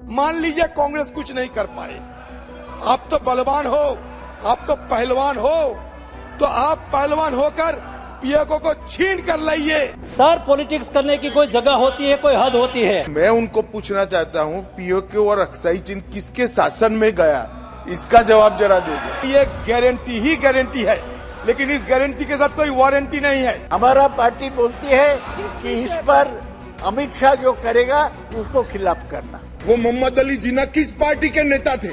मान लीजिए कांग्रेस कुछ नहीं कर पाए, आप तो बलवान हो, आप तो पहलवान हो, तो आप पहलवान होकर पीएमओ को छीन कर लाइए। सर, पॉलिटिक्स करने की कोई जगह होती है, कोई हद होती है। मैं उनको पूछना चाहता हूँ, पीओके और अक्साई चीन किसके शासन में गया, इसका जवाब जरा दीजिए। ये गारंटी ही गारंटी है, लेकिन इस गारंटी के साथ कोई वारंटी नहीं है। हमारा पार्टी बोलती है कि इस पर अमित शाह जो करेगा उसको खिलाफ करना। वो मोहम्मद अली जिन्ना किस पार्टी के नेता थे,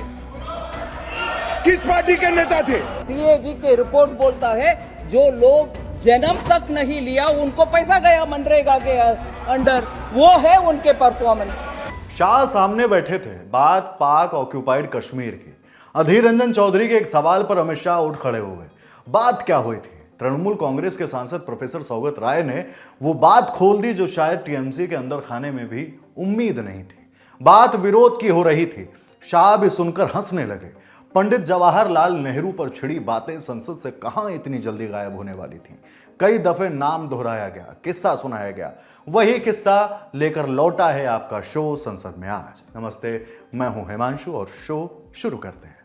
किस पार्टी के नेता थे? सीएजी के रिपोर्ट बोलता है जो लोग जन्म तक नहीं लिया उनको पैसा गया मनरेगा के अंडर, वो है उनके परफॉर्मेंस। शाह सामने बैठे थे, बात पाक ऑक्यूपाइड कश्मीर की। अधीर रंजन चौधरी के एक सवाल पर अमित शाह उठ खड़े हो गए। बात क्या हुई थी? तृणमूल कांग्रेस के सांसद प्रोफेसर सौगत राय ने वो बात खोल दी जो शायद टीएमसी के अंदर खाने में भी उम्मीद नहीं थी। बात विरोध की हो रही थी। शाह भी सुनकर हंसने लगे। पंडित जवाहरलाल नेहरू पर छिड़ी बातें संसद से कहां इतनी जल्दी गायब होने वाली थी। कई दफे नाम दोहराया गया, किस्सा सुनाया गया। वही किस्सा लेकर लौटा है आपका शो संसद में आज। नमस्ते, मैं हूं हिमांशु और शो शुरू करते हैं।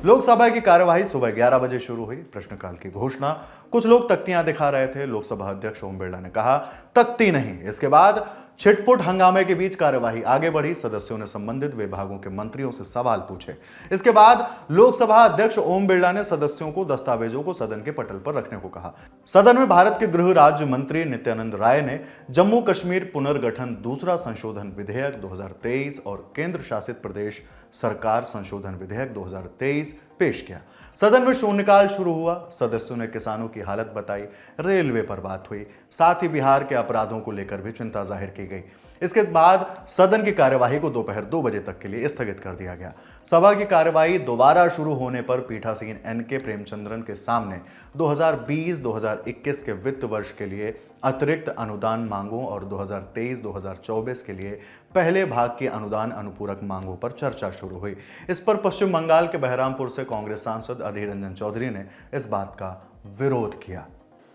लोकसभा की कार्यवाही सुबह 11 बजे शुरू हुई। प्रश्नकाल की घोषणा, कुछ लोग तख्तियां दिखा रहे थे। लोकसभा अध्यक्ष ओम बिरला ने कहा तख्ती नहीं। इसके बाद छिटपुट हंगामे के बीच कार्यवाही आगे बढ़ी। सदस्यों ने संबंधित विभागों के मंत्रियों से सवाल पूछे। इसके बाद लोकसभा अध्यक्ष ओम बिरला ने सदस्यों को दस्तावेजों को सदन के पटल पर रखने को कहा। सदन में भारत के गृह राज्य मंत्री नित्यानंद राय ने जम्मू कश्मीर पुनर्गठन दूसरा संशोधन विधेयक 2023 और केंद्र शासित प्रदेश सरकार संशोधन विधेयक 2023 पेश किया। सदन में शून्यकाल शुरू हुआ। सदस्यों ने किसानों की हालत बताई, रेलवे पर बात हुई, साथ ही बिहार के अपराधों को लेकर भी चिंता जाहिर की गई। इसके बाद सदन की कार्यवाही को दोपहर 2 बजे तक के लिए स्थगित कर दिया गया। सभा की कार्यवाही दोबारा शुरू होने पर पीठासीन एनके प्रेमचंद्रन के सामने 2020-2021 के वित्त वर्ष के लिए अतिरिक्त अनुदान मांगों और 2023-2024 के लिए पहले भाग की अनुदान अनुपूरक मांगों पर चर्चा शुरू हुई। इस पर पश्चिम बंगाल के बहरामपुर से कांग्रेस सांसद अधीर रंजन चौधरी ने इस बात का विरोध किया।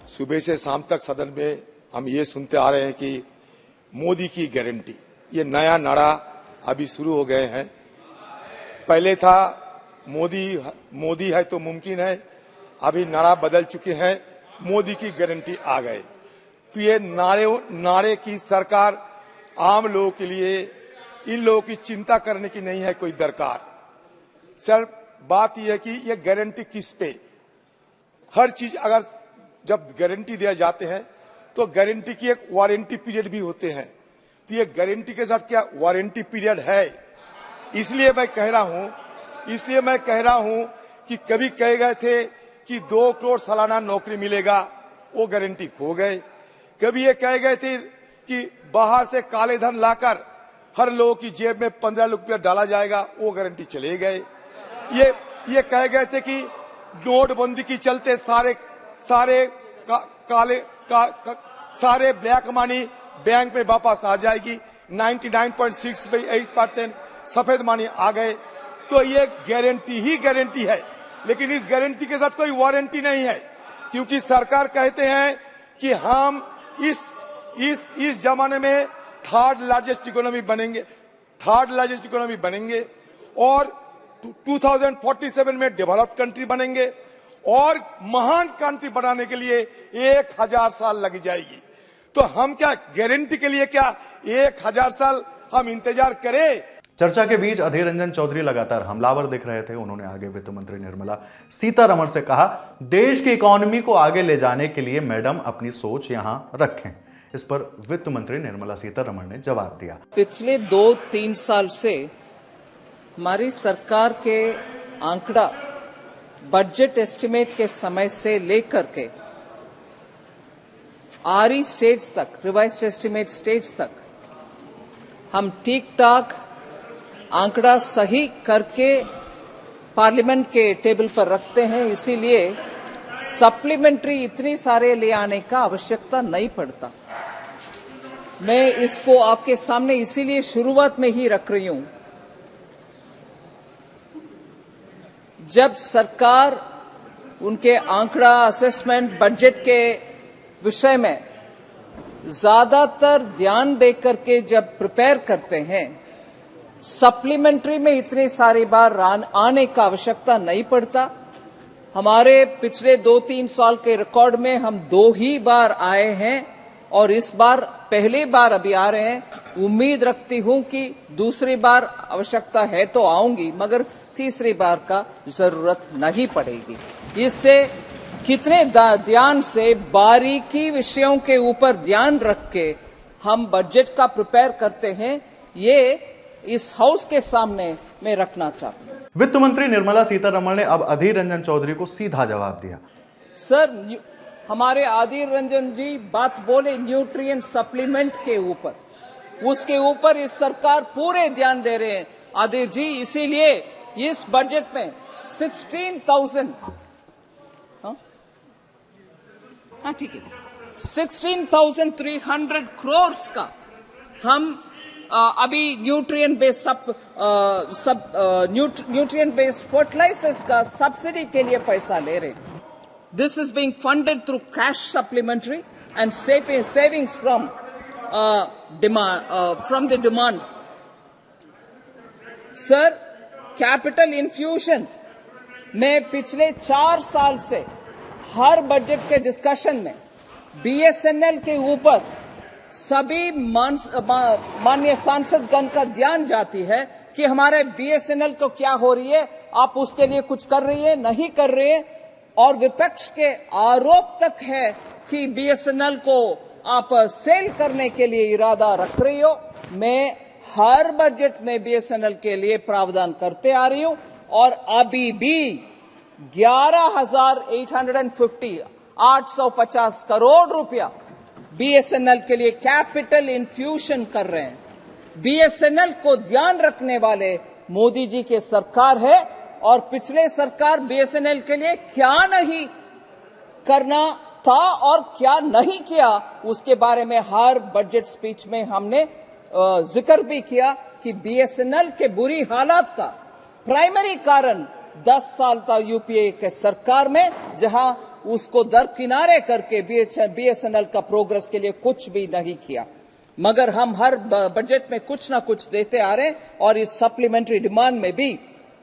सुबह से शाम तक सदन में हम ये सुनते आ रहे हैं कि मोदी की गारंटी, ये नया नारा अभी शुरू हो गए हैं। पहले था मोदी है तो मुमकिन है, अभी नारा बदल चुके हैं, मोदी की गारंटी आ गए। तो ये नारे की सरकार आम लोगों के लिए, इन लोगों की चिंता करने की नहीं है कोई दरकार। सर, बात यह है कि ये गारंटी किस पे? हर चीज अगर जब गारंटी दिया जाते हैं तो गारंटी की एक वारंटी पीरियड भी होते हैं। तो ये गारंटी के साथ क्या वारंटी पीरियड है? इसलिए मैं कह रहा हूं कि कभी कह गए थे कि 2 करोड़ सालाना नौकरी मिलेगा, वो गारंटी खो गए। कभी ये कह गए थे कि बाहर से काले धन लाकर हर लोगों की जेब में 15 लाख रुपया डाला जाएगा, वो गारंटी चले गए। ये कह गए थे कि नोटबंदी की चलते सारे ब्लैक मनी बैंक में वापस आ जाएगी। 99.68% सफेद मनी आ गए। तो ये गारंटी ही गारंटी है, लेकिन इस गारंटी के साथ कोई वारंटी नहीं है, क्योंकि सरकार कहते हैं कि हम इस जमाने में थर्ड लार्जेस्ट इकोनॉमी बनेंगे और 2047 में डेवलप्ड कंट्री बनेंगे और महान कंट्री बनाने के लिए 1000 साल लग जाएगी। तो हम क्या गारंटी के लिए क्या 1000 साल हम इंतजार करें? चर्चा के बीच अधीर रंजन चौधरी लगातार हमलावर दिख रहे थे। उन्होंने आगे वित्त मंत्री निर्मला सीतारमण से कहा, देश की इकोनॉमी को आगे ले जाने के लिए मैडम अपनी सोच यहां रखें। इस पर वित्त मंत्री निर्मला सीतारमण ने जवाब दिया, पिछले 2-3 साल से हमारी सरकार के आंकड़ा बजट एस्टिमेट के समय से लेकर के आरई स्टेज तक, रिवाइज्ड एस्टिमेट स्टेज तक हम ठीक ठाक आंकड़ा सही करके पार्लियामेंट के टेबल पर रखते हैं। इसीलिए सप्लीमेंट्री इतनी सारे ले आने का आवश्यकता नहीं पड़ता। मैं इसको आपके सामने इसीलिए शुरुआत में ही रख रही हूं। जब सरकार उनके आंकड़ा, असेसमेंट, बजट के विषय में ज्यादातर ध्यान देकर के जब प्रिपेयर करते हैं, सप्लीमेंट्री में इतनी सारी बार आने का आवश्यकता नहीं पड़ता। हमारे पिछले 2-3 साल के रिकॉर्ड में हम 2 ही बार आए हैं और इस बार पहली बार अभी आ रहे हैं। उम्मीद रखती हूं कि दूसरी बार आवश्यकता है तो आऊंगी, मगर तीसरी बार का जरूरत नहीं पड़ेगी। इससे कितने ध्यान से बारीकी विषयों के ऊपर ध्यान रख के हम बजट का प्रिपेयर करते हैं, ये इस हाउस के सामने मैं रखना चाहता हूं। वित्त मंत्री निर्मला सीतारमण ने अब अधीर रंजन चौधरी को सीधा जवाब दिया। सर, हमारे अधीर रंजन जी बात बोले न्यूट्रिएंट सप्लीमेंट के ऊपर, उसके ऊपर इस सरकार पूरे ध्यान दे रहे हैं अधीर जी। इसीलिए इस बजट में 16,000 ठीक है 16,300 करोड़ का हम अभी न्यूट्रिएंट बेस्ड फर्टिलाइजर्स का सब्सिडी के लिए पैसा ले रहे हैं। This is being funded through cash supplementary and savings from the demand. Sir, capital infusion में पिछले 4 साल से हर बजट के डिस्कशन में बीएसएनएल के ऊपर सभी माननीय सांसदगण का ध्यान जाती है कि हमारे बीएसएनएल को क्या हो रही है, आप उसके लिए कुछ कर रही है, नहीं कर रही है। और विपक्ष के आरोप तक है कि बीएसएनएल को आप सेल करने के लिए इरादा रख रही हो। मैं हर बजट में बीएसएनएल के लिए प्रावधान करते आ रही हूं और अभी भी 850 करोड़ रुपया बीएसएनएल के लिए कैपिटल इन्फ्यूजन कर रहे हैं। बीएसएनएल को ध्यान रखने वाले मोदी जी की सरकार है और पिछले सरकार बीएसएनएल के लिए क्या नहीं करना था और क्या नहीं किया, उसके बारे में हर बजट स्पीच में हमने जिक्र भी किया कि बीएसएनएल के बुरी हालात का प्राइमरी कारण 10 साल था यूपीए के सरकार में, जहां उसको दरकिनारे करके बीएसएनएल का प्रोग्रेस के लिए कुछ भी नहीं किया। मगर हम हर बजट में कुछ ना कुछ देते आ रहे हैं और इस सप्लीमेंट्री डिमांड में भी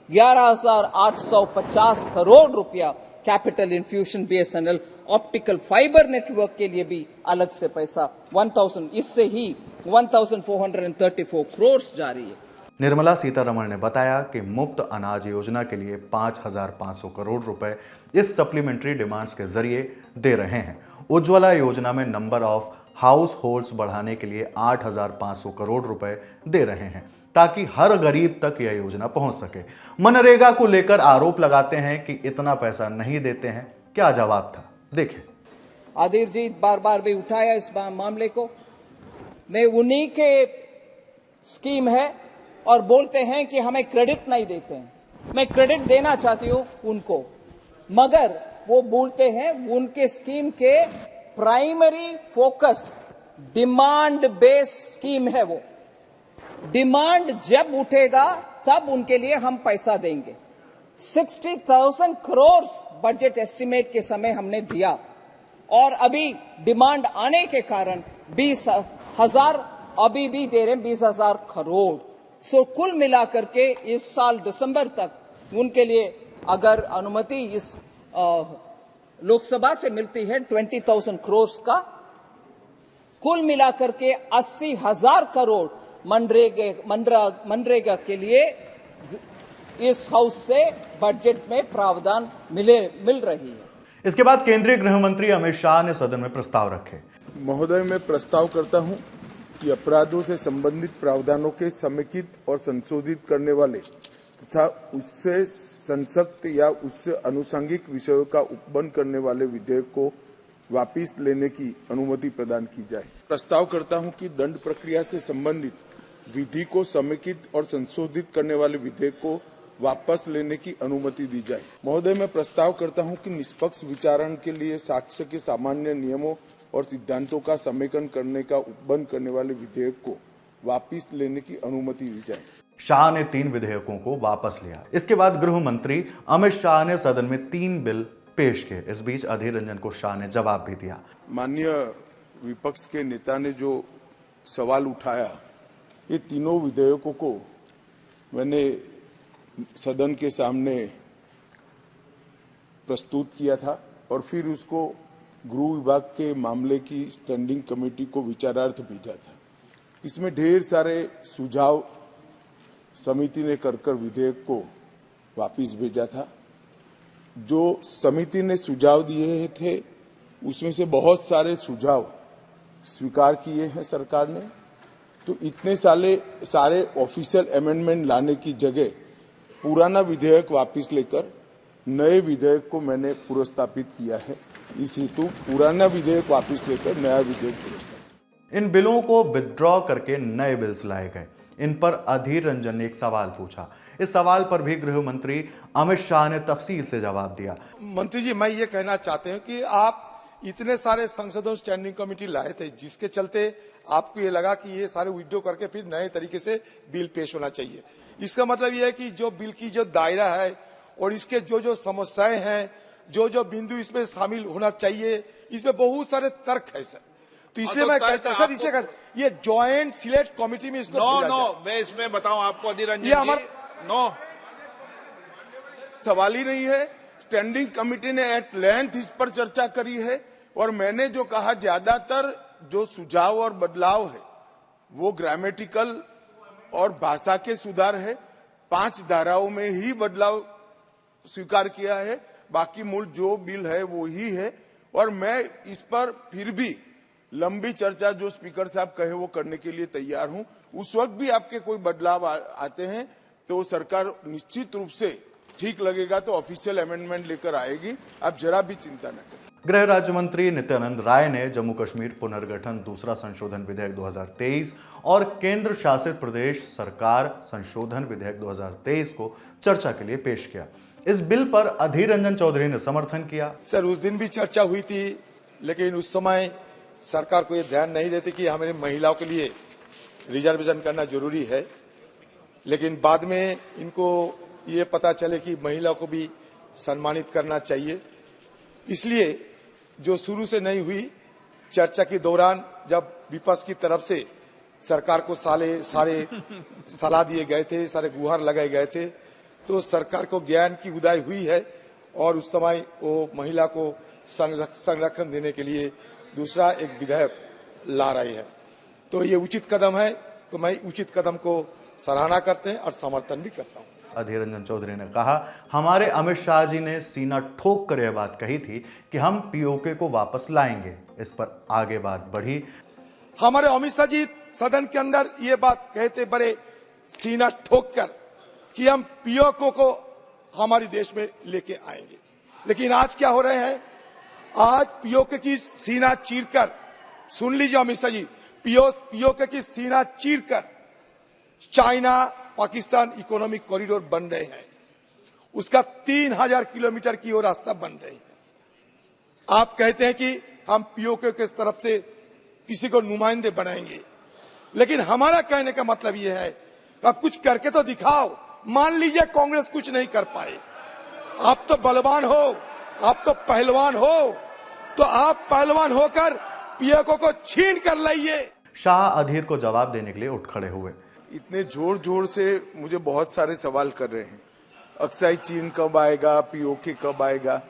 11,850 करोड़ रुपया capital infusion BSNL optical fibre network के लिए भी अलग से पैसा 1000, इससे ही 1,434 करोड़ जारी है। निर्मला सीतारमण ने बताया कि मुफ्त अनाज योजना के लिए 5,500 करोड़ रुपए इस सप्लीमेंट्री डिमांड्स के जरिए दे रहे हैं। उज्ज्वला योजना में नंबर ऑफ हाउस होल्ड्स बढ़ाने के लिए 8,500 करोड़ रुपए दे रहे हैं ताकि हर गरीब तक यह योजना पहुंच सके। मनरेगा को लेकर आरोप लगाते हैं कि इतना पैसा नहीं देते हैं। क्या जवाब था, देखें। अधीर जी बार बार भी उठाया इस मामले को। मैं उन्हीं के स्कीम है और बोलते हैं कि हमें क्रेडिट नहीं देते हैं। मैं क्रेडिट देना चाहती हूं उनको, मगर वो बोलते हैं उनके स्कीम के primary focus demand based scheme है। वो डिमांड जब उठेगा तब उनके लिए हम पैसा देंगे। 60,000 करोड़ बजट एस्टिमेट के समय हमने दिया और अभी डिमांड आने के कारण 20,000 अभी भी दे रहे हैं, 20,000 करोड़। सो कुल मिलाकर के इस साल दिसंबर तक उनके लिए अगर अनुमति इस लोकसभा से मिलती है 20,000 करोड़ का, कुल मिलाकर के 80,000 करोड़ मनरेगा के लिए इस हाउस से बजट में प्रावधान मिल रही है। इसके बाद केंद्रीय गृह मंत्री अमित शाह ने सदन में प्रस्ताव रखे। महोदय, मैं प्रस्ताव करता हूं कि अपराधों से संबंधित प्रावधानों के समेकित और संशोधित करने वाले तथा उससे संसक्त या उससे अनुषंगिक विषयों का उपबंध करने वाले विधेयक को वापस लेने की अनुमति प्रदान की जाए। प्रस्ताव करता हूं कि दंड प्रक्रिया से संबंधित विधि को समेकित और संशोधित करने वाले विधेयक को वापस लेने की अनुमति दी जाए। महोदय, मैं प्रस्ताव करता हूं कि निष्पक्ष विचारण के लिए साक्ष्य के सामान्य नियमों और सिद्धांतों का समेकन करने का उपबंध करने वाले विधेयक को वापस लेने की अनुमति दी जाए। शाह ने 3 विधेयकों को वापस लिया। इसके बाद गृह मंत्री अमित शाह ने सदन में 3 बिल पेश किए। इस बीच अधीर रंजन को शाह ने जवाब भी दिया। माननीय विपक्ष के नेता ने जो सवाल उठाया, ये तीनों विधेयकों को मैंने सदन के सामने प्रस्तुत किया था और फिर उसको गृह विभाग के मामले की स्टैंडिंग कमेटी को विचारार्थ भेजा था। इसमें ढेर सारे सुझाव समिति ने कर विधेयक को वापस भेजा था। जो समिति ने सुझाव दिए थे उसमें से बहुत सारे सुझाव स्वीकार किए हैं सरकार ने। तो इतने सारे ऑफिशियल अमेंडमेंट लाने की जगह पुराना विधेयक वापस लेकर नए विधेयक को मैंने पुरस्तापित किया है। इस हेतु पुराना विधेयक वापस लेकर नया विधेयक पुरस्तापित। इन बिलों को विथड्रॉ करके नए बिल्स लाए गए। इन पर अधीर रंजन ने एक सवाल पूछा। इस सवाल पर भी गृह मंत्री अमित शाह ने तफसील से जवाब दिया। मंत्री जी, मैं ये कहना चाहते हैं कि आप इतने सारे संसदों स्टैंडिंग कमेटी लाए थे, जिसके चलते आपको ये लगा कि ये सारे विड्रॉ करके फिर नए तरीके से बिल पेश होना चाहिए। इसका मतलब ये है कि जो बिल की जो दायरा है और इसके जो समस्याएं हैं, जो बिंदु इसमें शामिल होना चाहिए, इसमें बहुत सारे तर्क है सर। तो इसलिए मैं कहता सर, इसलिए ये ज्वाइंट सिलेक्ट कमेटी में इसको मैं इसमें बताऊं आपको अधीर रंजन ये हमारा सवाल ही नहीं है। स्टैंडिंग कमेटी ने एट लेंथ इस पर चर्चा करी है और मैंने जो कहा, ज्यादातर जो सुझाव और बदलाव है वो ग्रामेटिकल और भाषा के सुधार है। 5 धाराओं में ही बदलाव स्वीकार किया है, बाकी मूल जो बिल है वो ही है। और मैं इस पर फिर भी लंबी चर्चा जो स्पीकर साहब कहे वो करने के लिए तैयार हूं। उस वक्त भी आपके कोई बदलाव आते हैं तो सरकार निश्चित रूप से ठीक लगेगा तो ऑफिशियल अमेंडमेंट लेकर आएगी। आप जरा भी चिंता न करें। गृह राज्य मंत्री नित्यानंद राय ने जम्मू कश्मीर पुनर्गठन दूसरा संशोधन विधेयक 2023 और केंद्र शासित प्रदेश सरकार संशोधन विधेयक 2023 को चर्चा के लिए पेश किया। इस बिल पर अधीर रंजन चौधरी ने समर्थन किया। सर, उस दिन भी चर्चा हुई थी, लेकिन उस समय सरकार को ये ध्यान नहीं रहती कि हमारे महिलाओं के लिए रिजर्वेशन करना जरूरी है। लेकिन बाद में इनको ये पता चले कि महिलाओं को भी सम्मानित करना चाहिए। इसलिए जो शुरू से नहीं हुई, चर्चा के दौरान जब विपक्ष की तरफ से सरकार को सारे सलाह दिए गए थे, सारे गुहार लगाए गए थे, तो सरकार को ज्ञान की उदय हुई है और उस समय वो महिला को संरक्षण देने के लिए दूसरा एक विधेयक ला रही है। तो ये उचित कदम है, तो मैं उचित कदम को सराहना करते हैं और समर्थन भी करता हूँ। अधीर रंजन चौधरी ने कहा, हमारे अमित शाह जी ने सीना ठोक कर यह बात कही थी कि हम पीओके को वापस लाएंगे। इस पर आगे बात बढ़ी। हमारे अमित शाह जी सदन के अंदर ये बात कहते बड़े सीना ठोक कर कि हम पीओके को हमारे देश में लेके आएंगे। लेकिन आज क्या हो रहे हैं? आज पीओके की सीना चीरकर, सुन लीजिए अमित शाह जी, पीओके की सीना चीरकर चाइना पाकिस्तान इकोनॉमिक कॉरिडोर बन रहे हैं। उसका 3000 किलोमीटर की वो रास्ता बन रहे हैं। आप कहते हैं कि हम पीओके के तरफ से किसी को नुमाइंदे बनाएंगे, लेकिन हमारा कहने का मतलब यह है कि आप कुछ करके तो दिखाओ। मान लीजिए कांग्रेस कुछ नहीं कर पाए, आप तो बलवान हो, आप तो पहलवान हो, तो आप पहलवान होकर पीओके को छीन कर लाइए। शाह अधीर को जवाब देने के लिए उठ खड़े हुए। इतने जोर से मुझे बहुत सारे सवाल कर रहे हैं। अक्साई चीन कब आएगा, पीओके कब आएगा?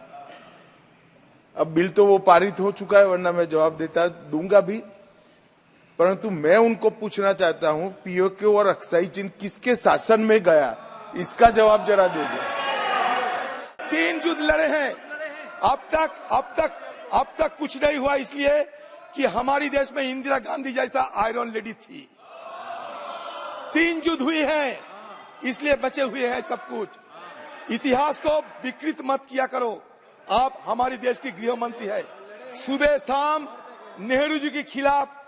अब बिल तो वो पारित हो चुका है, वरना मैं जवाब दूंगा भी। परंतु मैं उनको पूछना चाहता हूं, पीओके और अक्साई चीन किसके शासन में गया, इसका जवाब जरा दे दो। 3 युद्ध लड़े हैं, अब तक कुछ नहीं हुआ, इसलिए कि हमारी देश में इंदिरा गांधी जैसा आयरन लेडी थी। 3 युद्ध हुए हैं, इसलिए बचे हुए हैं सब कुछ। इतिहास को विकृत मत किया करो। आप हमारे देश की गृह मंत्री है, सुबह शाम नेहरू जी के खिलाफ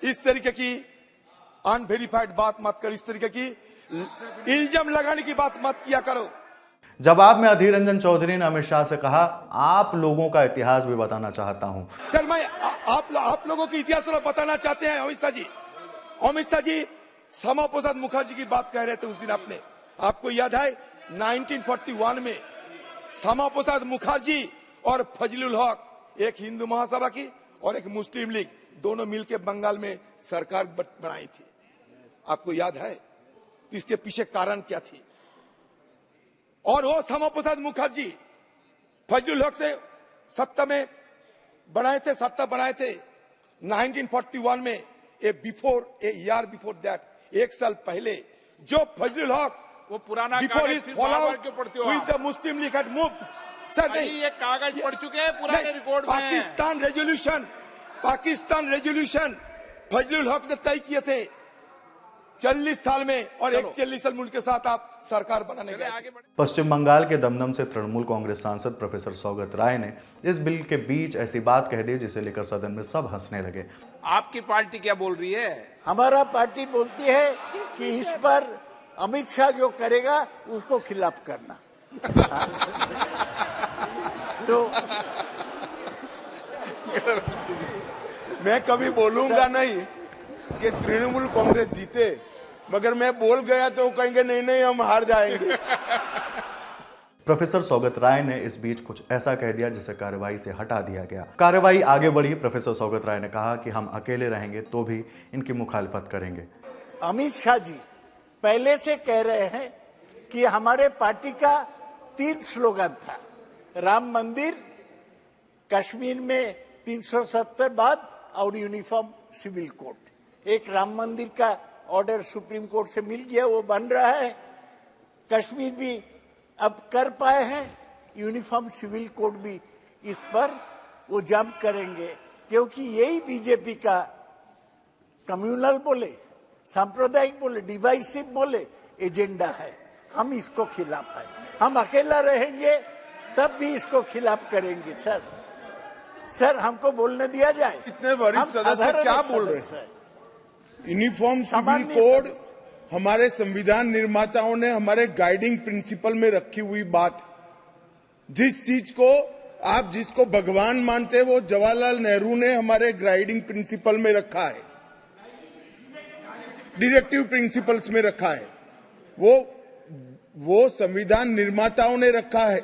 इस तरीके की अनवेरिफाइड बात मत करो, इस तरीके की इल्जाम लगाने की बात मत किया करो। जवाब में अधीर रंजन चौधरी ने अमित शाह से कहा, आप लोगों का इतिहास भी बताना चाहता हूं। सर, मैं आप लोगों की इतिहास बताना चाहते हैं अमित शाह जी श्यामा प्रसाद मुखर्जी की बात कह रहे थे उस दिन। आपको याद है 1941 में श्यामा प्रसाद मुखर्जी और फजलुल हक, एक हिंदू महासभा की और एक मुस्लिम लीग, दोनों मिलकर बंगाल में सरकार बनाई थी। आपको याद है इसके पीछे कारण क्या थी? और वो श्यामा प्रसाद मुखर्जी फजलुल हक से सत्ता बनाए थे 1941 में। ए ईयर बिफोर दैट, एक साल पहले जो फजलुल हक वो पुराना बिफोर कागज इज फिर फॉलो बार-बार क्यों पढ़ते हो विद आप? The Muslim league had moved. Sir नहीं, ये कागज पढ़ चुके हैं पुराने रिकॉर्ड में। पाकिस्तान रेजोल्यूशन फजलुल हक ने तय किए थे 40 साल में, और एक 40 साल मुल्क के साथ आप सरकार बनाने गए। पश्चिम बंगाल के दमदम से तृणमूल कांग्रेस सांसद प्रोफेसर सौगत राय ने इस बिल के बीच ऐसी बात कह दी जिसे लेकर सदन में सब हंसने लगे। आपकी पार्टी क्या बोल रही है? हमारा पार्टी बोलती है कि इस पर अमित शाह जो करेगा उसको खिलाफ करना। तो मैं कभी बोलूंगा नहीं कि तृणमूल कांग्रेस जीते, मगर मैं बोल गया तो कहेंगे नहीं हम हार जाएंगे। प्रोफेसर सौगत राय ने इस बीच कुछ ऐसा कह दिया जिसे कार्यवाही से हटा दिया गया। कार्यवाही आगे बढ़ी। प्रोफेसर सौगत राय ने कहा कि हम अकेले रहेंगे तो भी इनकी मुखालिफत करेंगे। अमित शाह जी पहले से कह रहे हैं कि हमारे पार्टी का 3 स्लोगन था, राम मंदिर, कश्मीर में 370 बाद और यूनिफॉर्म सिविल कोड। एक राम मंदिर का ऑर्डर सुप्रीम कोर्ट से मिल गया, वो बन रहा है। कश्मीर भी अब कर पाए हैं, यूनिफॉर्म सिविल कोड भी इस पर वो जंप करेंगे, क्योंकि यही बीजेपी का कम्युनल बोले, सांप्रदायिक बोले, डिवाइसिव बोले एजेंडा है। हम इसको खिलाफ है। हम अकेला रहेंगे तब भी इसको खिलाफ करेंगे। सर हमको बोलने दिया जाए। इतने वरिष्ठ सदस्य क्या बोल रहे हैं? यूनिफॉर्म सिविल कोड हमारे संविधान निर्माताओं ने हमारे गाइडिंग प्रिंसिपल में रखी हुई बात। जिस चीज को आप जिसको भगवान मानते हैं वो जवाहरलाल नेहरू ने हमारे गाइडिंग प्रिंसिपल में रखा है, डायरेक्टिव प्रिंसिपल्स में रखा है। वो संविधान निर्माताओं ने रखा है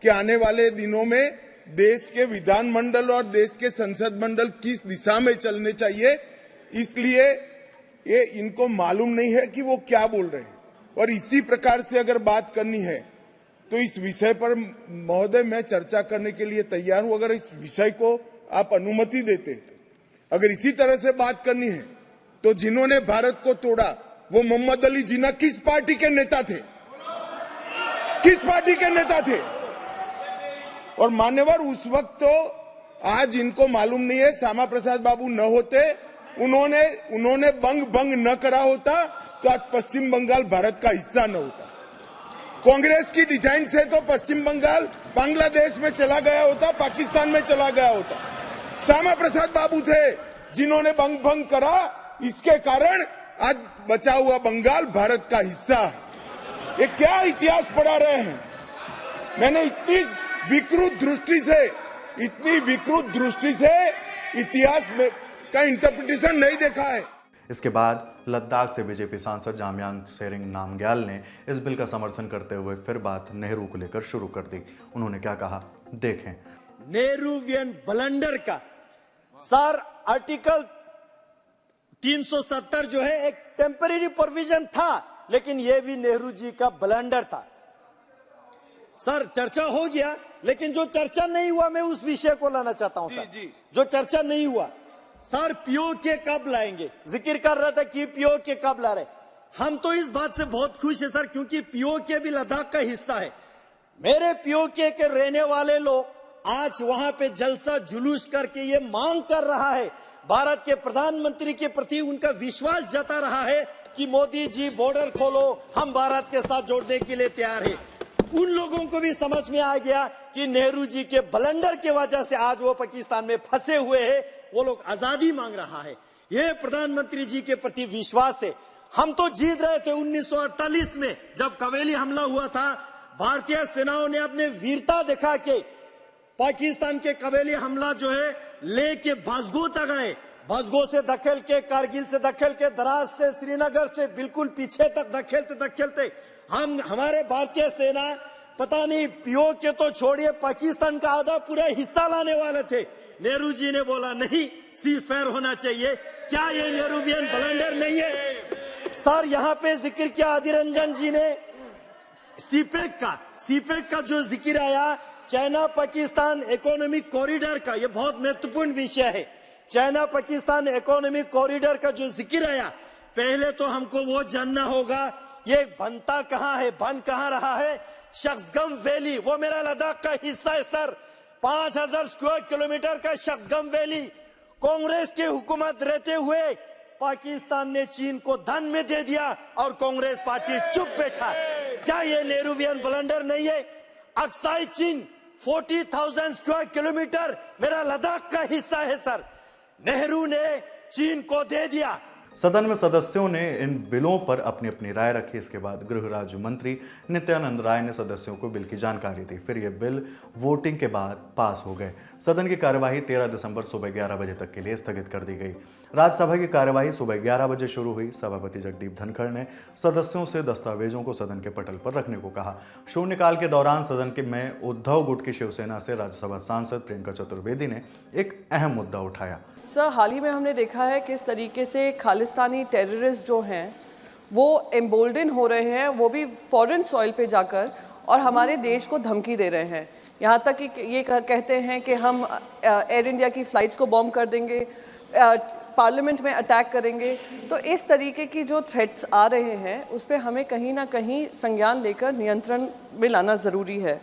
कि आने वाले दिनों में देश के विधानमंडल और देश के संसद मंडल किस दिशा में चलने चाहिए। इसलिए ये इनको मालूम नहीं है कि वो क्या बोल रहे हैं। और इसी प्रकार से अगर बात करनी है तो इस विषय पर महोदय मैं चर्चा करने के लिए तैयार हूं, अगर इस विषय को आप अनुमति देते। अगर इसी तरह से बात करनी है तो जिन्होंने भारत को तोड़ा वो मोहम्मद अली जिन्ना किस पार्टी के नेता थे? किस पार्टी के नेता थे? और मान्यवर उस वक्त तो आज इनको मालूम नहीं है, श्यामा प्रसाद बाबू न होते, उन्होंने बंग न करा होता तो आज पश्चिम बंगाल भारत का हिस्सा न होता। कांग्रेस की डिजाइन से तो पश्चिम बंगाल बांग्लादेश में चला गया होता, पाकिस्तान में चला गया होता। श्यामा प्रसाद बाबू थे जिन्होंने बंग करा, इसके कारण आज बचा हुआ बंगाल भारत का हिस्सा है। ये क्या इतिहास पढ़ा रहे हैं? मैंने इतनी विकृत दृष्टि से इतिहास का इंटरप्रिटेशन नहीं देखा है। इसके बाद लद्दाख से बीजेपी सांसद जामयांग सेरिंग नामग्याल ने इस बिल का समर्थन करते हुए फिर बात नेहरू को लेकर शुरू कर दी। उन्होंने क्या कहा, देखें। नेहरूवियन ब्लंडर का सर, आर्टिकल 370 जो है एक टेम्परेरी प्रोविजन था, लेकिन यह भी नेहरू जी का ब्लंडर था। सर चर्चा हो गया, लेकिन जो चर्चा नहीं हुआ मैं उस विषय को लाना चाहता हूं सर। जी। जो चर्चा नहीं हुआ सर, पीओके कब लाएंगे? जिक्र कर रहा था कि पीओके कब ला रहे। हम तो इस बात से बहुत खुश है सर, क्योंकि पीओके भी लद्दाख का हिस्सा है। मेरे पीओके के रहने वाले लोग आज वहां पे जलसा जुलूस करके ये मांग कर रहा है, भारत के प्रधानमंत्री के प्रति उनका विश्वास जता रहा है कि मोदी जी बॉर्डर खोलो, हम भारत के साथ जोड़ने के लिए तैयार है। उन लोगों को भी समझ में आ गया कि नेहरू जी के ब्लंडर की वजह से आज वो पाकिस्तान में फंसे हुए हैं, वो लोग आजादी मांग रहा है। ये प्रधानमंत्री जी के प्रति विश्वास है। हम तो जीत रहे थे 1948 में जब कवेली हमला हुआ था। भारतीय सेनाओं ने अपने वीरता दिखा के पाकिस्तान के कवेली हमला जो है लेके बसगो तक आए, बसगो से धकेल के, कारगिल से धकेल के, द्रास से, श्रीनगर से बिल्कुल पीछे तक धकेलते हमारे भारतीय सेना पता नहीं पीओके तो छोड़िए पाकिस्तान का आधा पूरा हिस्सा लाने वाले थे। नेहरू जी ने बोला नहीं, सीज फायर होना चाहिए। क्या ये नेहरूवियन ब्लंडर नहीं है? सर यहाँ पे जिक्र किया अधीर रंजन जी ने सीपेक का जो जिक्र आया, चाइना पाकिस्तान इकोनॉमिक कॉरिडोर का, ये बहुत महत्वपूर्ण विषय है। चाइना पाकिस्तान इकोनॉमिक कॉरिडोर का जो जिक्र आया, पहले तो हमको वो जानना होगा ये बनता कहाँ है, बन कहाँ रहा है। शख्सगम वैली वो मेरा लद्दाख का हिस्सा है सर, 5000 स्क्वायर किलोमीटर का शख्सगम वैली कांग्रेस की हुकूमत रहते हुए पाकिस्तान ने चीन को धन में दे दिया और कांग्रेस पार्टी चुप बैठा। क्या ये नेहरूवियन ब्लंडर नहीं है? अक्साई चीन 40,000 स्क्वायर किलोमीटर मेरा लद्दाख का हिस्सा है सर, नेहरू ने चीन को दे दिया। सदन में सदस्यों ने इन बिलों पर अपनी अपनी राय रखी। इसके बाद गृह राज्य मंत्री नित्यानंद राय ने सदस्यों को बिल की जानकारी दी। फिर ये बिल वोटिंग के बाद पास हो गए। सदन की कार्यवाही 13 दिसंबर सुबह 11 बजे तक के लिए स्थगित कर दी गई। राज्यसभा की कार्यवाही सुबह 11 बजे शुरू हुई। सभापति जगदीप धनखड़ ने सदस्यों से दस्तावेजों को सदन के पटल पर रखने को कहा। शून्यकाल के दौरान सदन के में उद्धव गुट की शिवसेना से राज्यसभा सांसद प्रियंका चतुर्वेदी ने एक अहम मुद्दा उठाया। सर, हाल ही में हमने देखा है किस तरीके से खालिस्तानी टेररिस्ट जो हैं वो एम्बोल्डन हो रहे हैं, वो भी फॉरेन सॉइल पे जाकर, और हमारे देश को धमकी दे रहे हैं। यहाँ तक कि ये कहते हैं कि हम एयर इंडिया की फ़्लाइट्स को बॉम्ब कर देंगे, पार्लियामेंट में अटैक करेंगे। तो इस तरीके की जो थ्रेट्स आ रहे हैं उस पर हमें कहीं ना कहीं संज्ञान लेकर नियंत्रण में लाना ज़रूरी है।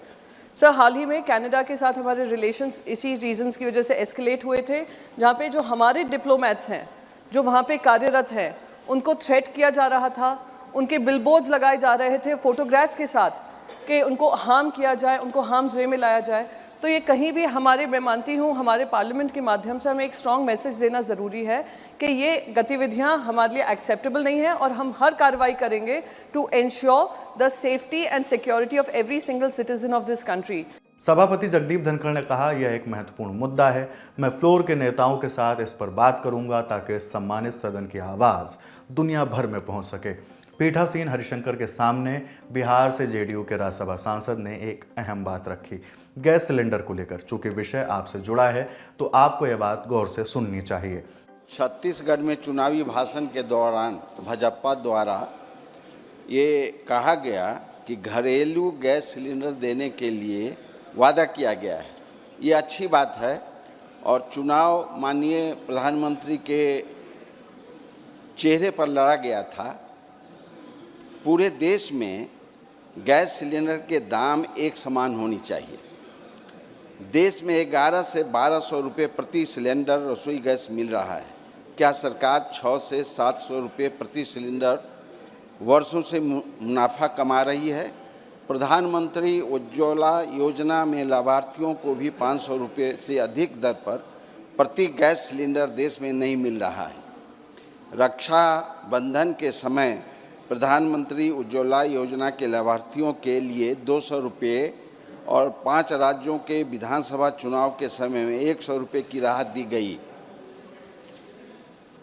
सर, हाल ही में कनाडा के साथ हमारे रिलेशंस इसी रीजंस की वजह से एस्केलेट हुए थे, जहाँ पे जो हमारे डिप्लोमेट्स हैं जो वहाँ पे कार्यरत हैं उनको थ्रेट किया जा रहा था, उनके बिलबोर्ड्स लगाए जा रहे थे फोटोग्राफ्स के साथ कि उनको हार्म किया जाए, उनको हार्म्स वे में लाया जाए। तो ये कहीं भी हमारे, मैं मानती हूँ हमारे पार्लियामेंट के माध्यम से हमें एक स्ट्रॉन्ग मैसेज देना ज़रूरी है कि ये गतिविधियाँ हमारे लिए एक्सेप्टेबल नहीं है और हम हर कार्रवाई करेंगे to ensure the safety and security of every single citizen of this country. सभापति जगदीप धनखड़ ने कहा, यह एक महत्वपूर्ण मुद्दा है। मैं फ्लोर के नेताओं के साथ इस पर बात करूंगा ताकि सम्मानित सदन की आवाज़ दुनिया भर में पहुंच सके। पीठासीन हरिशंकर के सामने बिहार से जेडीयू के राज्यसभा सांसद ने एक अहम बात रखी, गैस सिलेंडर को लेकर। चूंकि विषय आपसे जुड़ा है तो आपको यह बात गौर से सुननी चाहिए। छत्तीसगढ़ में चुनावी भाषण के दौरान भाजपा द्वारा ये कहा गया कि घरेलू गैस सिलेंडर देने के लिए वादा किया गया है। ये अच्छी बात है और चुनाव माननीय प्रधानमंत्री के चेहरे पर लड़ा गया था। पूरे देश में गैस सिलेंडर के दाम एक समान होनी चाहिए। देश में 11 से 1200 रुपये प्रति सिलेंडर रसोई गैस मिल रहा है। क्या सरकार 6 से 700 रुपये प्रति सिलेंडर वर्षों से मुनाफा कमा रही है? प्रधानमंत्री उज्ज्वला योजना में लाभार्थियों को भी 500 रुपये से अधिक दर पर प्रति गैस सिलेंडर देश में नहीं मिल रहा है। रक्षा बंधन के समय प्रधानमंत्री उज्ज्वला योजना के लाभार्थियों के लिए 200 रुपये और 5 राज्यों के विधानसभा चुनाव के समय में 100 रुपये की राहत दी गई।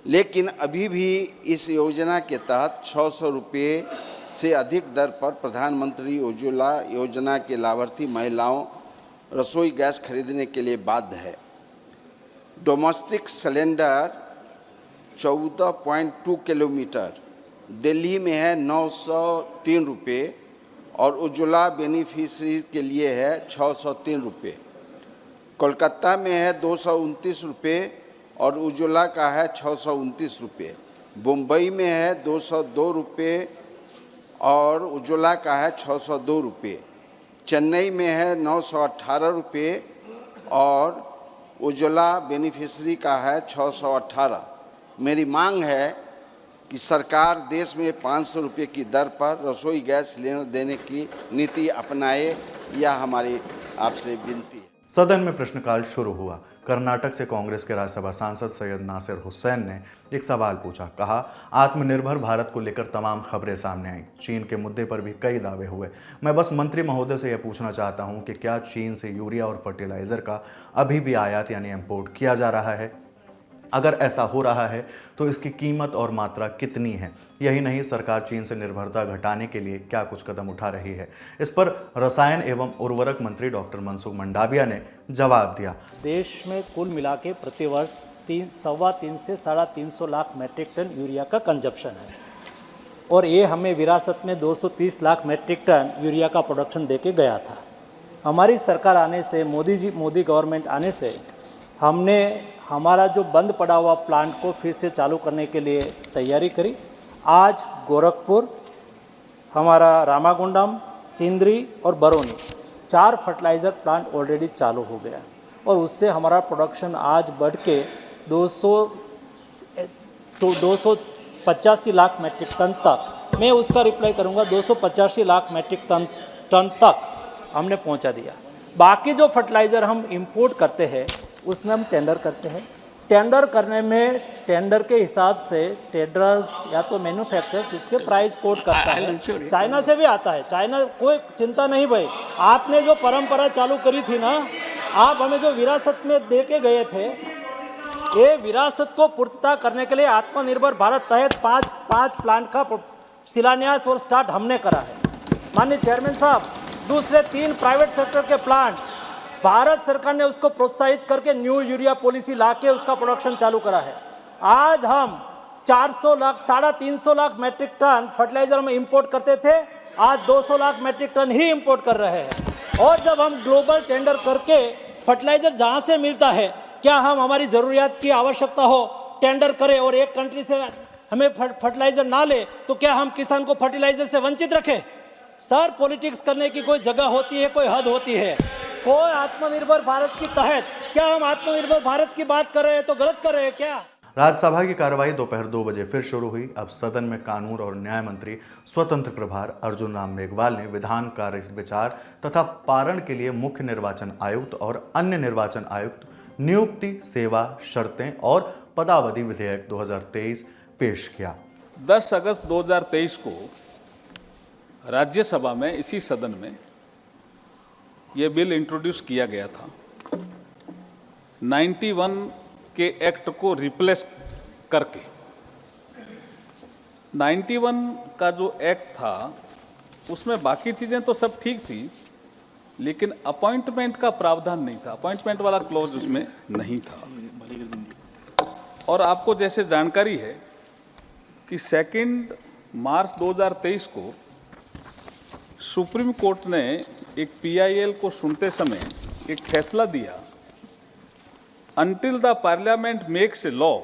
लेकिन अभी भी इस योजना के तहत 600 रुपये से अधिक दर पर प्रधानमंत्री उज्ज्वला योजना के लाभार्थी महिलाओं रसोई गैस खरीदने के लिए बाध्य है। डोमेस्टिक सिलेंडर 14.2 किलोमीटर दिल्ली में है 903 रुपये और उज्ज्वला बेनिफिशरी के लिए है 603 रुपये। कोलकाता में है 229 रुपये और उज्ज्वला का है 629 रुपये। मुंबई में है 202 रुपये और उज्ज्वला का है 602 रुपये। चेन्नई में है 918 रुपये और उज्ज्वला बेनिफिशरी का है 618। मेरी मांग है कि सरकार देश में 500 रुपये की दर पर रसोई गैस सिलेंडर देने की नीति अपनाए, यह हमारी आपसे विनती है। सदन में प्रश्नकाल शुरू हुआ। कर्नाटक से कांग्रेस के राज्यसभा सांसद सैयद नासिर हुसैन ने एक सवाल पूछा। कहा, आत्मनिर्भर भारत को लेकर तमाम खबरें सामने आई। चीन के मुद्दे पर भी कई दावे हुए। मैं बस मंत्री महोदय से यह पूछना चाहता हूं कि क्या चीन से यूरिया और फर्टिलाइजर का अभी भी आयात यानी इंपोर्ट किया जा रहा है? अगर ऐसा हो रहा है तो इसकी कीमत और मात्रा कितनी है? यही नहीं, सरकार चीन से निर्भरता घटाने के लिए क्या कुछ कदम उठा रही है? इस पर रसायन एवं उर्वरक मंत्री डॉक्टर मनसुख मंडाविया ने जवाब दिया। देश में कुल मिला के प्रतिवर्ष 3.25 से 350 लाख मैट्रिक टन यूरिया का कंजप्शन है और ये हमें विरासत में 230 लाख मैट्रिक टन यूरिया का प्रोडक्शन देके गया था। हमारी सरकार आने से, मोदी गवर्नमेंट आने से हमने हमारा जो बंद पड़ा हुआ प्लांट को फिर से चालू करने के लिए तैयारी करी। आज गोरखपुर, हमारा रामागुंडम, सिंदरी और बरौनी 4 फर्टिलाइज़र प्लांट ऑलरेडी चालू हो गया और उससे हमारा प्रोडक्शन आज बढ़ के 285 लाख मैट्रिक टन तक, मैं उसका रिप्लाई करूंगा, 285 लाख मैट्रिक टन तक हमने पहुंचा दिया। बाकी जो फर्टिलाइज़र हम इंपोर्ट करते हैं उसमें हम टेंडर करते हैं। टेंडर करने में टेंडर के हिसाब से टेंडर्स या तो मैन्युफैक्चरर्स उसके प्राइस कोट करता है। चाइना से भी आता है, चाइना कोई चिंता नहीं भाई। आपने जो परंपरा चालू करी थी ना, आप हमें जो विरासत में दे के गए थे, ये विरासत को पूर्तता करने के लिए आत्मनिर्भर भारत तहत पाँच प्लांट का शिलान्यास और स्टार्ट हमने करा है। माननीय चेयरमैन साहब, दूसरे 3 प्राइवेट सेक्टर के प्लांट भारत सरकार ने उसको प्रोत्साहित करके न्यू यूरिया पॉलिसी लाके उसका प्रोडक्शन चालू करा है। आज हम 400 lakh 350 lakh metric ton fertiliser हम इंपोर्ट करते थे, आज 200 लाख मैट्रिक टन ही इंपोर्ट कर रहे हैं। और जब हम ग्लोबल टेंडर करके फर्टिलाइजर जहां से मिलता है, क्या हम हमारी जरूरियात की आवश्यकता हो टेंडर करें और एक कंट्री से हमें फर्टिलाइजर ना ले तो क्या हम किसान को फर्टिलाइजर से वंचित रखें? सर, पॉलिटिक्स करने की कोई जगह होती है, कोई हद होती है। कोई आत्मनिर्भर भारत के तहत क्या हम आत्मनिर्भर भारत की बात कर रहे हैं तो गलत कर रहे हैं क्या? राज्यसभा की कार्यवाही दोपहर 2 बजे फिर शुरू हुई। अब सदन में कानून और न्याय मंत्री स्वतंत्र प्रभार अर्जुन राम मेघवाल ने विधान कार्य विचार तथा पारण के लिए मुख्य निर्वाचन आयुक्त और अन्य निर्वाचन आयुक्त नियुक्ति, सेवा, शर्तें और पदावधि विधेयक 2023 पेश किया। 10 अगस्त 2023 को राज्यसभा में इसी सदन में ये बिल इंट्रोड्यूस किया गया था। 91 के एक्ट को रिप्लेस करके 91 का जो एक्ट था उसमें बाकी चीज़ें तो सब ठीक थी, लेकिन अपॉइंटमेंट का प्रावधान नहीं था, अपॉइंटमेंट वाला क्लॉज उसमें नहीं था। और आपको जैसे जानकारी है कि 2 मार्च 2023 को सुप्रीम कोर्ट ने एक PIL को सुनते समय एक फैसला दिया, until the parliament makes a law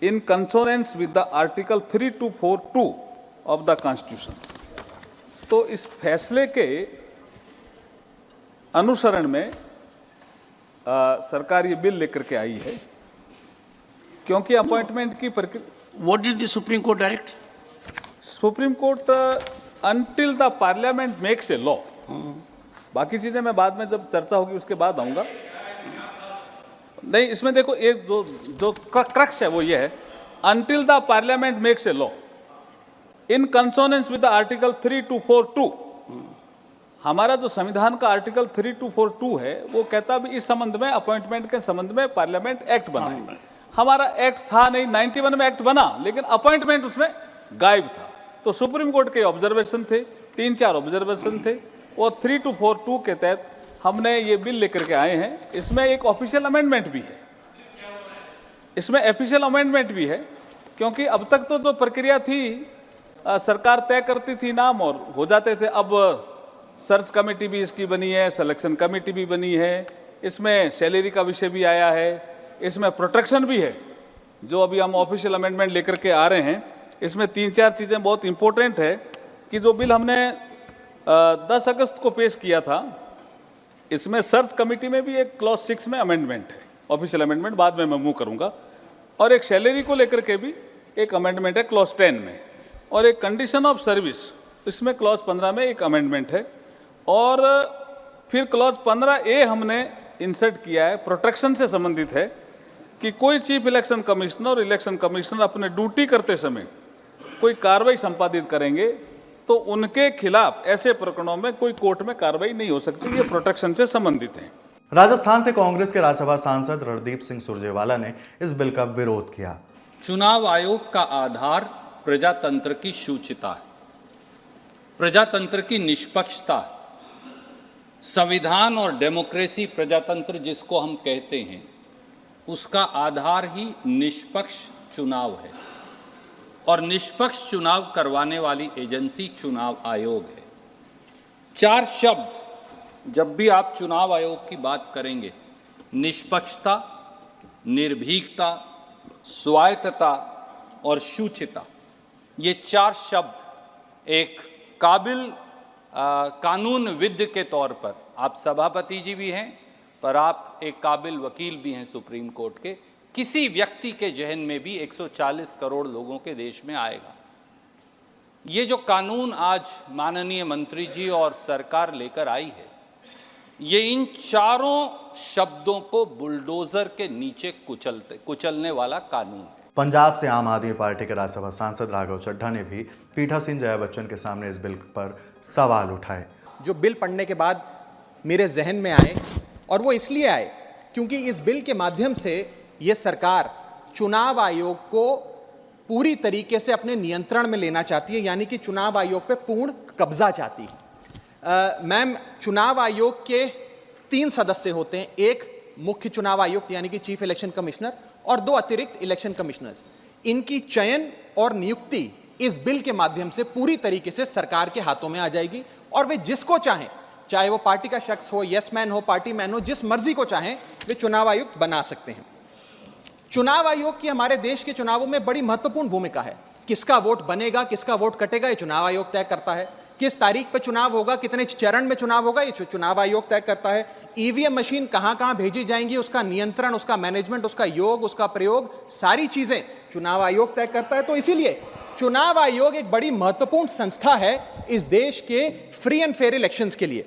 in consonance with the article 3242 of the constitution। तो इस फैसले के अनुसरण में सरकार ये बिल लेकर के आई है, क्योंकि अपॉइंटमेंट की प्रक्रिया। What did the Supreme Court direct? Supreme court until the parliament makes a law। बाकी चीजें मैं बाद में जब चर्चा होगी उसके बाद आऊंगा। नहीं, इसमें देखो एक जो क्रक्स है वो ये है, until the parliament makes a law in consonance with the article 3242। हमारा जो संविधान का आर्टिकल 3242 है वो कहता भी इस संबंध में, अपॉइंटमेंट के संबंध में पार्लियामेंट एक्ट बनाए। हमारा एक्ट था नहीं, 91 में एक्ट बना लेकिन अपॉइंटमेंट उसमें गायब था। तो सुप्रीम कोर्ट के ऑब्जर्वेशन थे, 3-4 ऑब्जर्वेशन थे और 3242 के तहत हमने ये बिल लेकर के आए हैं। इसमें एक ऑफिशियल अमेंडमेंट भी है, इसमें ऑफिशियल अमेंडमेंट भी है, क्योंकि अब तक तो जो प्रक्रिया थी सरकार तय करती थी नाम और हो जाते थे। अब सर्च कमेटी भी इसकी बनी है, सिलेक्शन कमेटी भी बनी है, इसमें सैलरी का विषय भी आया है, इसमें प्रोटेक्शन भी है। जो अभी हम ऑफिशियल अमेंडमेंट लेकर के आ रहे हैं, इसमें 3-4 चीज़ें बहुत इंपॉर्टेंट है कि जो बिल हमने 10 अगस्त को पेश किया था, इसमें सर्च कमेटी में भी एक क्लॉज 6 में अमेंडमेंट है, ऑफिशियल अमेंडमेंट बाद में मैं मूव करूंगा। और एक सैलरी को लेकर के भी एक अमेंडमेंट है क्लॉज 10 में, और एक कंडीशन ऑफ सर्विस इसमें क्लॉज 15 में एक अमेंडमेंट है। और फिर क्लॉज 15A हमने इंसर्ट किया है, प्रोटेक्शन से संबंधित है कि कोई चीफ इलेक्शन कमिश्नर और इलेक्शन कमिश्नर अपने ड्यूटी करते समय कोई कार्रवाई संपादित करेंगे तो उनके खिलाफ ऐसे प्रकरणों में कोई कोर्ट में कार्रवाई नहीं हो सकती। ये प्रोटेक्शन से संबंधित है। राजस्थान से कांग्रेस के राज्यसभा सांसद रणदीप सिंह सुरजेवाला ने इस बिल का विरोध किया। चुनाव आयोग का आधार प्रजातंत्र की शुचिता है, प्रजातंत्र की निष्पक्षता, संविधान और डेमोक्रेसी प्रजातंत्र जिसको हम कहते हैं, उसका आधार ही निष्पक्ष चुनाव है और निष्पक्ष चुनाव करवाने वाली एजेंसी चुनाव आयोग है। 4 शब्द जब भी आप चुनाव आयोग की बात करेंगे, निष्पक्षता, निर्भीकता, स्वायत्तता और शुचिता, ये 4 शब्द एक काबिल कानूनविद के तौर पर, आप सभापति जी भी हैं पर आप एक काबिल वकील भी हैं सुप्रीम कोर्ट के, किसी व्यक्ति के जहन में भी 140 करोड़ लोगों के देश में आएगा। ये जो कानून आज माननीय मंत्री जी और सरकार लेकर आई है, ये इन चारों शब्दों को बुलडोजर के नीचे कुचलने वाला कानून है। पंजाब से आम आदमी पार्टी के राज्यसभा सांसद राघव चड्ढा ने भी पीठासीन जया बच्चन के सामने इस बिल पर सवाल उठाए। जो बिल पढ़ने के बाद मेरे जहन में आए, और वो इसलिए आए क्योंकि इस बिल के माध्यम से ये सरकार चुनाव आयोग को पूरी तरीके से अपने नियंत्रण में लेना चाहती है, यानी कि चुनाव आयोग पे पूर्ण कब्जा चाहती है। मैम, चुनाव आयोग के 3 सदस्य होते हैं, एक मुख्य चुनाव आयुक्त यानी कि चीफ इलेक्शन कमिश्नर और 2 अतिरिक्त इलेक्शन कमिश्नर्स। इनकी चयन और नियुक्ति इस बिल के माध्यम से पूरी तरीके से सरकार के हाथों में आ जाएगी और वे जिसको चाहें, चाहे वो पार्टी का शख्स हो, यस मैन हो, पार्टी मैन हो, जिस मर्जी को चाहें वे चुनाव आयुक्त बना सकते हैं। चुनाव आयोग की हमारे देश के चुनावों में बड़ी महत्वपूर्ण भूमिका है। किसका वोट बनेगा, किसका वोट कटेगा, ये चुनाव आयोग तय करता है। किस तारीख पर चुनाव होगा, कितने चरण में चुनाव होगा, ये चुनाव आयोग तय करता है। ईवीएम मशीन कहां कहां भेजी जाएंगी, उसका नियंत्रण, उसका मैनेजमेंट, उसका योग, उसका प्रयोग, सारी चीजें चुनाव आयोग तय करता है। तो इसीलिए चुनाव आयोग एक बड़ी महत्वपूर्ण संस्था है इस देश के फ्री एंड फेयर इलेक्शंस के लिए।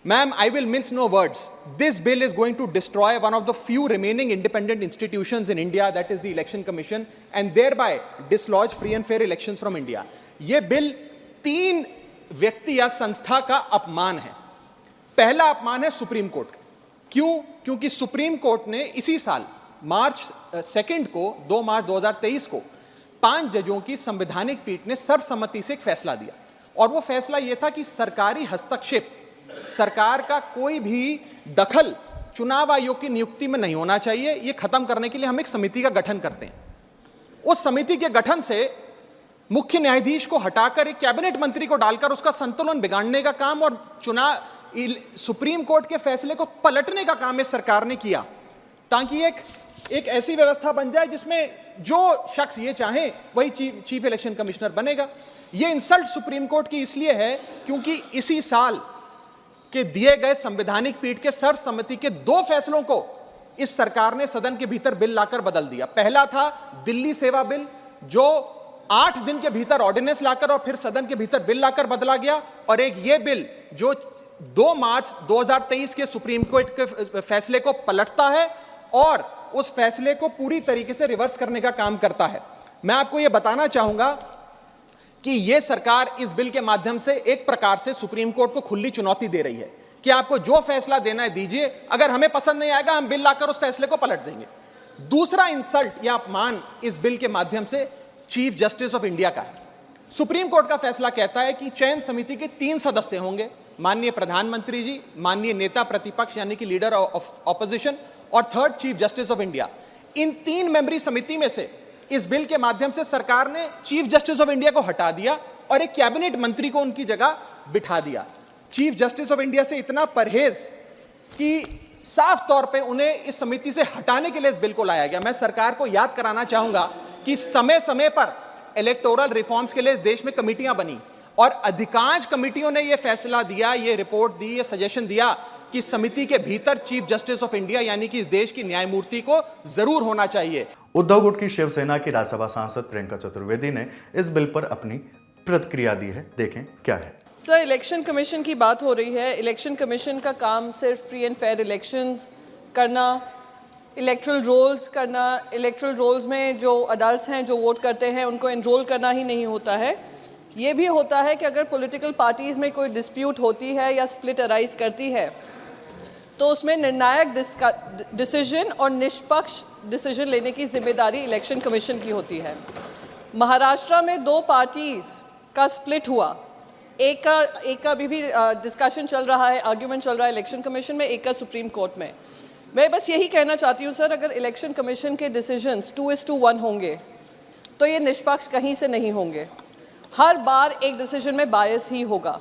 Ma'am, I will mince no words. This bill is going to destroy one of the few remaining independent institutions in India, that is the Election Commission, and thereby dislodge free and fair elections from India. ये bill 3 व्यक्ति या संस्था का अपमान है। पहला अपमान है सुप्रीम कोर्ट का। क्यों? क्योंकि सुप्रीम कोर्ट ने इसी साल मार्च 2 को 2 मार्च 2023 को 5 जजों की संवैधानिक पीठ ने सर्वसम्मति से एक फैसला दिया, और वो फैसला ये था कि सरकारी हस्तक्षेप, सरकार का कोई भी दखल चुनाव आयोग की नियुक्ति में नहीं होना चाहिए। ये खत्म करने के लिए हम एक समिति का गठन करते हैं। उस समिति के गठन से मुख्य न्यायाधीश को हटाकर एक कैबिनेट मंत्री को डालकर उसका संतुलन बिगाड़ने का काम और सुप्रीम कोर्ट के फैसले को पलटने का काम इस सरकार ने किया, ताकि एक ऐसी व्यवस्था बन जाए जिसमें जो शख्स ये चाहे वही चीफ इलेक्शन कमिश्नर बनेगा। ये इंसल्ट सुप्रीम कोर्ट की इसलिए है क्योंकि इसी साल के दिए गए संवैधानिक पीठ के सर्वसम्मति के 2 फैसलों को इस सरकार ने सदन के भीतर बिल लाकर बदल दिया। पहला था दिल्ली सेवा बिल, जो 8 दिन के भीतर ऑर्डिनेंस लाकर और फिर सदन के भीतर बिल लाकर बदला गया, और एक ये बिल जो 2 मार्च 2023 के सुप्रीम कोर्ट के फैसले को पलटता है और उस फैसले को पूरी तरीके से रिवर्स करने का काम करता है। मैं आपको यह बताना चाहूंगा कि यह सरकार इस बिल के माध्यम से एक प्रकार से सुप्रीम कोर्ट को खुली चुनौती दे रही है कि आपको जो फैसला देना है दीजिए, अगर हमें पसंद नहीं आएगा हम बिल लाकर उस फैसले को पलट देंगे। दूसरा इंसल्ट या अपमान इस बिल के माध्यम से चीफ जस्टिस ऑफ इंडिया का है। सुप्रीम कोर्ट का फैसला कहता है कि चयन समिति के 3 सदस्य होंगे, माननीय प्रधानमंत्री जी, माननीय नेता प्रतिपक्ष यानी कि लीडर ऑफ ऑपोजिशन, और 3rd chief justice of India. इन 3 मेंबरी समिति में से इस बिल के माध्यम से सरकार ने चीफ जस्टिस ऑफ इंडिया को हटा दिया और एक कैबिनेट मंत्री को उनकी जगह बिठा दिया। चीफ जस्टिस ऑफ इंडिया से इतना परहेज कि साफ तौर पे उन्हें इस समिति से हटाने के लिए इस बिल को लाया गया। मैं सरकार को याद कराना चाहूंगा कि समय समय पर इलेक्टोरल रिफॉर्म्स के लिए इस देश में कमेटियां बनी और अधिकांश कमेटियों ने यह फैसला दिया, ये रिपोर्ट दी, ये सजेशन दिया कि समिति के भीतर चीफ जस्टिस ऑफ इंडिया यानी कि इस देश की न्यायमूर्ति को जरूर होना चाहिए। उद्धव गुट की शिवसेना की राज्यसभा सांसद प्रियंका चतुर्वेदी ने इस बिल पर अपनी प्रतिक्रिया दी है, देखें क्या है। सर, इलेक्शन कमीशन की बात हो रही है। इलेक्शन कमीशन का काम सिर्फ फ्री एंड फेयर इलेक्शंस करना, इलेक्टरल रोल्स करना, इलेक्टरल रोल्स में जो अडल्ट हैं जो वोट करते हैं उनको एनरोल करना ही नहीं होता है। ये भी होता है कि अगर पॉलिटिकल पार्टीज़ में कोई डिस्प्यूट होती है या स्प्लिट अराइज करती है तो उसमें निर्णायक डिसीजन और निष्पक्ष डिसीजन लेने की जिम्मेदारी इलेक्शन कमीशन की होती है। महाराष्ट्र में 2 पार्टीज का स्प्लिट हुआ, एक का अभी भी डिस्कशन चल रहा है, आर्ग्यूमेंट चल रहा है इलेक्शन कमीशन में, एक का सुप्रीम कोर्ट में। मैं बस यही कहना चाहती हूँ सर, अगर इलेक्शन कमीशन के डिसीजंस 2:1 होंगे तो ये निष्पक्ष कहीं से नहीं होंगे। हर बार एक डिसीजन में बायस ही होगा।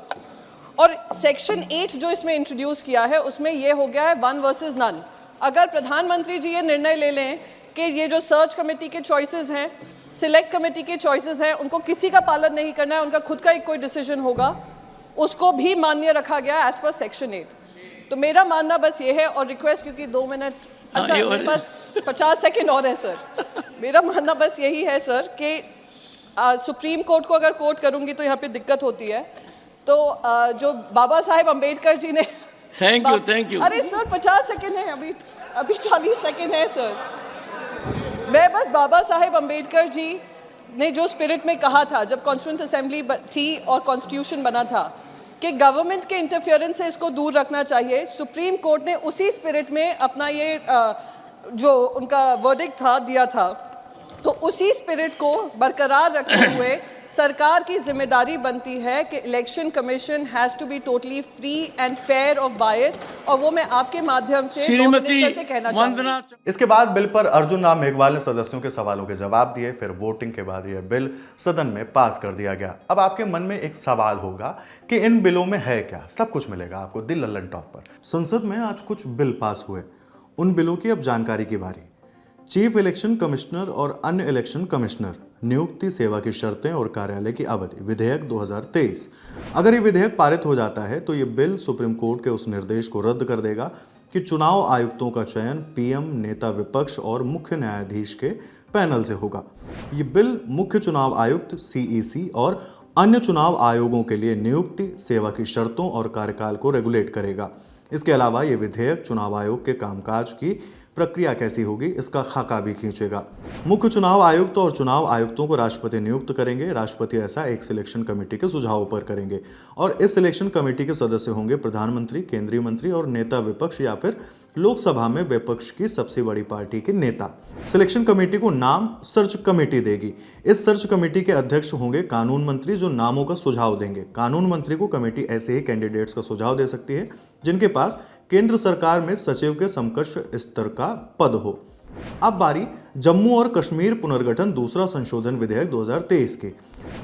और सेक्शन 8 जो इसमें इंट्रोड्यूस किया है उसमें ये हो गया है 1 वर्सेस नन। अगर प्रधानमंत्री जी ये निर्णय ले लें कि ये जो सर्च कमेटी के चॉइसेस हैं, सिलेक्ट कमेटी के चॉइसेस हैं, उनको किसी का पालन नहीं करना है, उनका खुद का एक कोई डिसीजन होगा, उसको भी मान्य रखा गया एज पर सेक्शन 8। तो मेरा मानना बस ये है, और रिक्वेस्ट क्योंकि 2 मिनट, अच्छा मेरे पास 50 सेकेंड और है सर, मेरा मानना बस यही है सर कि सुप्रीम कोर्ट को अगर कोर्ट करूंगी तो यहाँ पे दिक्कत होती है। तो जो बाबा साहेब अम्बेडकर जी ने, थैंक यू। अरे सर 50 सेकेंड है, अभी 40 सेकेंड है सर। मैं बस बाबा साहेब अम्बेडकर जी ने जो स्पिरिट में कहा था जब कॉन्स्टिट्यूएंट असेंबली थी और कॉन्स्टिट्यूशन बना था कि गवर्नमेंट के इंटरफेरेंस से इसको दूर रखना चाहिए, सुप्रीम कोर्ट ने उसी स्पिरिट में अपना ये जो उनका वर्डिक्ट था दिया था। तो उसी स्पिरिट को बरकरार रखते हुए सरकार की जिम्मेदारी बनती है कि election commission has to be totally free and fair of bias, और वो मैं आपके माध्यम से मिनिस्टर से कहना चाहूंगी। इसके बाद बिल पर अर्जुन राम मेघवाल ने सदस्यों के सवालों के जवाब दिए। फिर वोटिंग के बाद यह बिल सदन में पास कर दिया गया। अब आपके मन में एक सवाल होगा कि इन बिलों में है क्या? सब कुछ मिलेगा आपको दिल लल्लन टॉप पर। संसद में आज कुछ बिल पास हुए, उन बिलों की अब जानकारी की बारी। चीफ इलेक्शन कमिश्नर और अन्य इलेक्शन कमिश्नर नियुक्ति, सेवा की शर्तें और कार्यालय की अवधि विधेयक 2023। अगर ये विधेयक पारित हो जाता है तो ये बिल सुप्रीम कोर्ट के उस निर्देश को रद्द कर देगा कि चुनाव आयुक्तों का चयन पीएम, नेता विपक्ष और मुख्य न्यायाधीश के पैनल से होगा। ये बिल मुख्य चुनाव आयुक्त, सीईसी और अन्य चुनाव आयोगों के लिए नियुक्ति, सेवा की शर्तों और कार्यकाल को रेगुलेट करेगा। इसके अलावा ये विधेयक चुनाव आयोग के कामकाज की प्रक्रिया कैसी होगी इसका खाका भी खींचेगा। मुख्य चुनाव आयुक्त और चुनाव आयुक्तों को राष्ट्रपति नियुक्त करेंगे। राष्ट्रपति ऐसा एक सिलेक्शन कमेटी के सुझाव पर करेंगे और इस सिलेक्शन कमेटी के सदस्य होंगे प्रधानमंत्री, केंद्रीय मंत्री और नेता विपक्ष या फिर लोकसभा में विपक्ष की सबसे बड़ी पार्टी के नेता। सिलेक्शन कमेटी को नाम सर्च कमेटी देगी। इस सर्च कमेटी के अध्यक्ष होंगे कानून मंत्री जो नामों का सुझाव देंगे। कानून मंत्री को कमेटी ऐसे ही कैंडिडेट्स का सुझाव दे सकती है जिनके पास केंद्र सरकार में सचिव के समकक्ष स्तर का पद हो। अब बारी जम्मू और कश्मीर पुनर्गठन दूसरा संशोधन विधेयक 2023 की।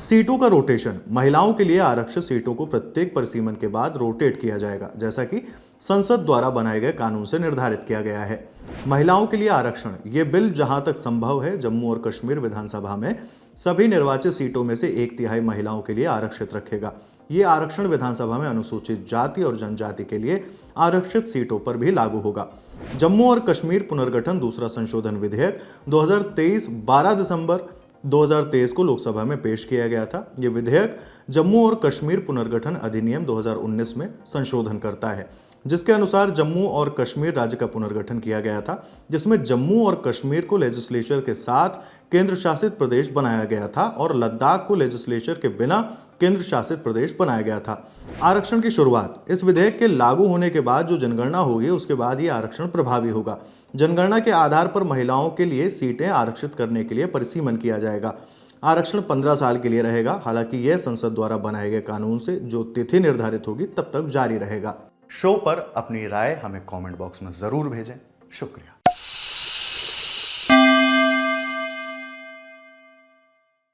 सीटों का रोटेशन। महिलाओं के लिए आरक्षित सीटों को प्रत्येक परिसीमन के बाद रोटेट किया जाएगा, जैसा कि संसद द्वारा बनाए गए कानून से निर्धारित किया गया है। महिलाओं के लिए आरक्षण। ये बिल जहां तक संभव है जम्मू और कश्मीर विधानसभा में सभी निर्वाचित सीटों में से 1/3 महिलाओं के लिए आरक्षित रखेगा। ये आरक्षण विधानसभा में अनुसूचित जाति और जनजाति के लिए आरक्षित सीटों पर भी लागू होगा। जम्मू और कश्मीर पुनर्गठन दूसरा संशोधन विधेयक 2023 12 दिसंबर 2023 को लोकसभा में पेश किया गया था। यह विधेयक जम्मू और कश्मीर पुनर्गठन अधिनियम 2019 में संशोधन करता है, जिसके अनुसार जम्मू और कश्मीर राज्य का पुनर्गठन किया गया था, जिसमें जम्मू और कश्मीर को लेजिस्लेचर के साथ केंद्र शासित प्रदेश बनाया गया था और लद्दाख को लेजिस्लेचर के बिना केंद्र शासित प्रदेश बनाया गया था। आरक्षण की शुरुआत। इस विधेयक के लागू होने के बाद जो जनगणना होगी उसके बाद ये आरक्षण प्रभावी होगा। जनगणना के आधार पर महिलाओं के लिए सीटें आरक्षित करने के लिए परिसीमन किया जाएगा। आरक्षण 15 साल के लिए रहेगा। हालांकि यह संसद द्वारा बनाए गए कानून से जो तिथि निर्धारित होगी तब तक जारी रहेगा। शो पर अपनी राय हमें कमेंट बॉक्स में जरूर भेजें। शुक्रिया।